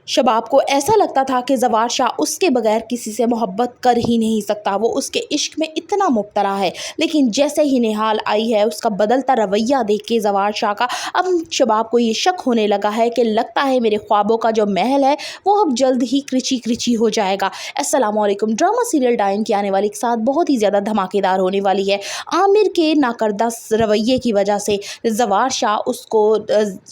शबाब को ऐसा लगता था कि ज़वार शाह उसके बगैर किसी से मोहब्बत कर ही नहीं सकता, वो उसके इश्क में इतना मुब्तला है। लेकिन जैसे ही निहाल आई है, उसका बदलता रवैया देख के ज़वार शाह का अब शबाब को ये शक होने लगा है कि लगता है मेरे ख्वाबों का जो महल है वो अब जल्द ही क्रिची क्रिची हो जाएगा। अस्सलामुअलैकुम। ड्रामा सीरियल डायन की आने वाली के साथ बहुत ही ज़्यादा धमाकेदार होने वाली है। आमिर के नाकर्दा रवैये की वजह से ज़वार शाह उसको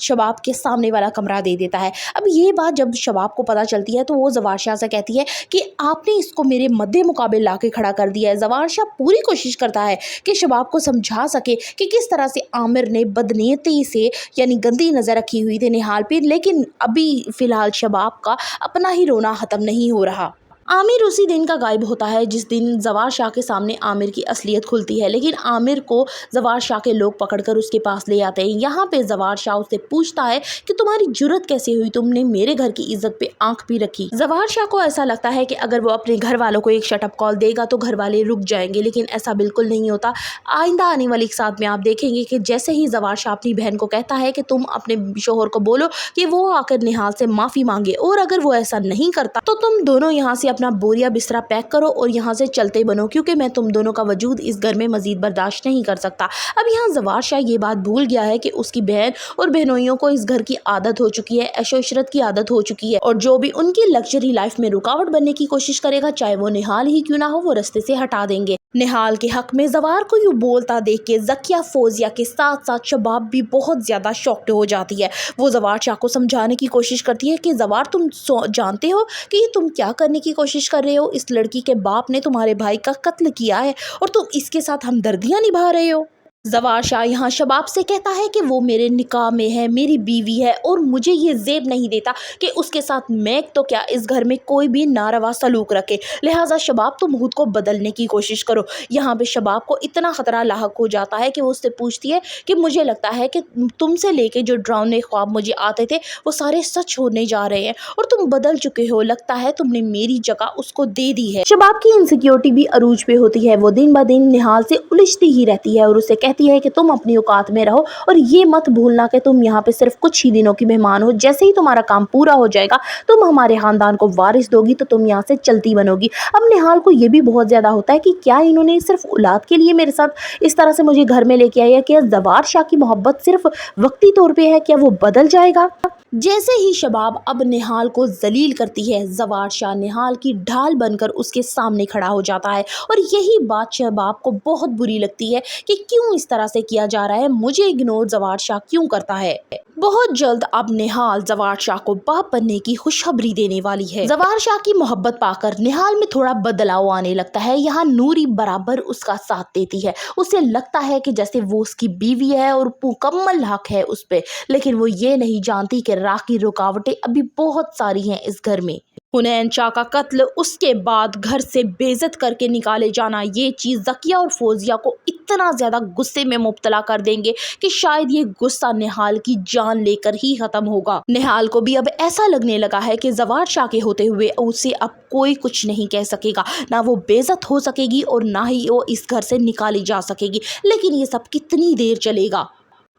शबाब के सामने वाला कमरा दे देता है। अब ये बात जब शबाब को पता चलती है तो वो ज़वार शाह से कहती है कि आपने इसको मेरे मद्दे मुकाबिल ला के खड़ा कर दिया है। ज़वार शाह पूरी कोशिश करता है कि शबाब को समझा सके कि किस तरह से आमिर ने बदनीयती से यानी गंदी नज़र रखी हुई थी निहाल पे, लेकिन अभी फ़िलहाल शबाब का अपना ही रोना ख़त्म नहीं हो रहा। आमिर उसी दिन का गायब होता है जिस दिन ज़वार शाह के सामने आमिर की असलियत खुलती है, लेकिन आमिर को ज़वार शाह के लोग पकड़कर उसके पास ले आते हैं। यहाँ पे ज़वार शाह उससे पूछता है कि तुम्हारी जुर्रत कैसे हुई, तुमने मेरे घर की इज्जत पे आंख भी रखी। ज़वार शाह को ऐसा लगता है कि अगर वो अपने घर वालों को एक शटअप कॉल देगा तो घर वाले रुक जाएंगे, लेकिन ऐसा बिल्कुल नहीं होता। आइंदा आने वाली साथ में आप देखेंगे कि जैसे ही ज़वार शाह अपनी बहन को कहता है कि तुम अपने शोहर को बोलो कि वो आकर निहाल से माफ़ी मांगे, और अगर वो ऐसा नहीं करता तो तुम दोनों यहाँ से अपना बोरिया बिस्तरा पैक करो और यहाँ से चलते बनो, क्योंकि मैं तुम दोनों का वजूद इस घर में मजीद बर्दाश्त नहीं कर सकता। अब यहाँ ज़वार शाह ये बात भूल गया है कि उसकी बहन और बहनोइयों को इस घर की आदत हो चुकी है, ऐशो इशरत की आदत हो चुकी है, और जो भी उनकी लग्जरी लाइफ में रुकावट बनने की कोशिश करेगा, चाहे वो निहाल ही क्यों ना हो, वो रास्ते से हटा देंगे। निहाल के हक में ज़वार को यूँ बोलता देख के ज़किया फोजिया के साथ साथ शबाब भी बहुत ज़्यादा शॉक्ड हो जाती है। वो ज़वार शाह को समझाने की कोशिश करती है कि ज़वार तुम जानते हो कि ये तुम क्या करने की कोशिश कर रहे हो, इस लड़की के बाप ने तुम्हारे भाई का कत्ल किया है और तुम इसके साथ हमदर्दियाँ निभा रहे हो। ज़वार शाह यहाँ शबाब से कहता है कि वो मेरे निकाह में है, मेरी बीवी है, और मुझे ये ज़ेब नहीं देता कि उसके साथ मैं तो क्या इस घर में कोई भी नारवा सलूक रखे, लिहाजा शबाब तुम खुद को बदलने की कोशिश करो। यहाँ पे शबाब को इतना ख़तरा लाहक हो जाता है कि वो उससे पूछती है कि मुझे लगता है कि तुमसे लेके जो डरावने ख्वाब मुझे आते थे वो सारे सच होने जा रहे हैं और तुम बदल चुके हो, लगता है तुमने मेरी जगह उसको दे दी है। शबाब की इनसिक्योरिटी भी अरूज पे होती है, वो दिन ब दिन निहाल से उलझती ही रहती है और उसे कहती है कि तुम अपनी औकात में रहो और ये मत भूलना कि तुम यहाँ पे सिर्फ कुछ ही दिनों की मेहमान हो, जैसे ही तुम्हारा काम पूरा हो जाएगा तुम हमारे खानदान को वारिस दोगी तो तुम यहाँ से चलती बनोगी। अब निहाल को ये भी बहुत ज्यादा होता है कि क्या इन्होंने सिर्फ औलाद के लिए मेरे साथ इस तरह से मुझे घर में लेके आई है, क्या ज़वार शाह की मोहब्बत सिर्फ वक्ती तौर पे है, क्या वो बदल जाएगा। जैसे ही शबाब अब निहाल को जलील करती है, ज़वार शाह निहाल की ढाल बनकर उसके सामने खड़ा हो जाता है, और यही बात शबाब को बहुत बुरी लगती है कि क्यों इस तरह से किया जा रहा है, मुझे इग्नोर ज़वार शाह क्यों करता है। बहुत जल्द अब निहाल ज़वार शाह को बाप बनने की खुशखबरी देने वाली है। ज़वार शाह की मोहब्बत पाकर निहाल में थोड़ा बदलाव आने लगता है। यहाँ नूरी बराबर उसका साथ देती है, उसे लगता है कि जैसे वो उसकी बीवी है और मुकम्मल हक है उस पे, लेकिन वो ये नहीं जानती कि राह की रुकावटें अभी बहुत सारी हैं इस घर में। हुनैन शाह का कत्ल, उसके बाद घर से बेइज्जत करके निकाले जाना, ये चीज़ ज़किया और फोजिया को इतना ज़्यादा गुस्से में मुब्तला कर देंगे कि शायद ये गुस्सा निहाल की जान लेकर ही ख़त्म होगा। निहाल को भी अब ऐसा लगने लगा है कि ज़वार शाह के होते हुए उसे अब कोई कुछ नहीं कह सकेगा, ना वो बेइज्जत हो सकेगी और ना ही वो इस घर से निकाली जा सकेगी। लेकिन ये सब कितनी देर चलेगा।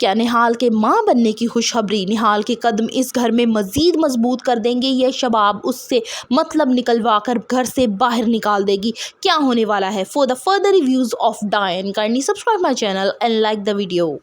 क्या निहाल के माँ बनने की खुशखबरी निहाल के कदम इस घर में मजीद मजबूत कर देंगे, या शबाब उससे मतलब निकलवा कर घर से बाहर निकाल देगी, क्या होने वाला है। For the further reviews of डायन kindly subscribe my channel and like the video.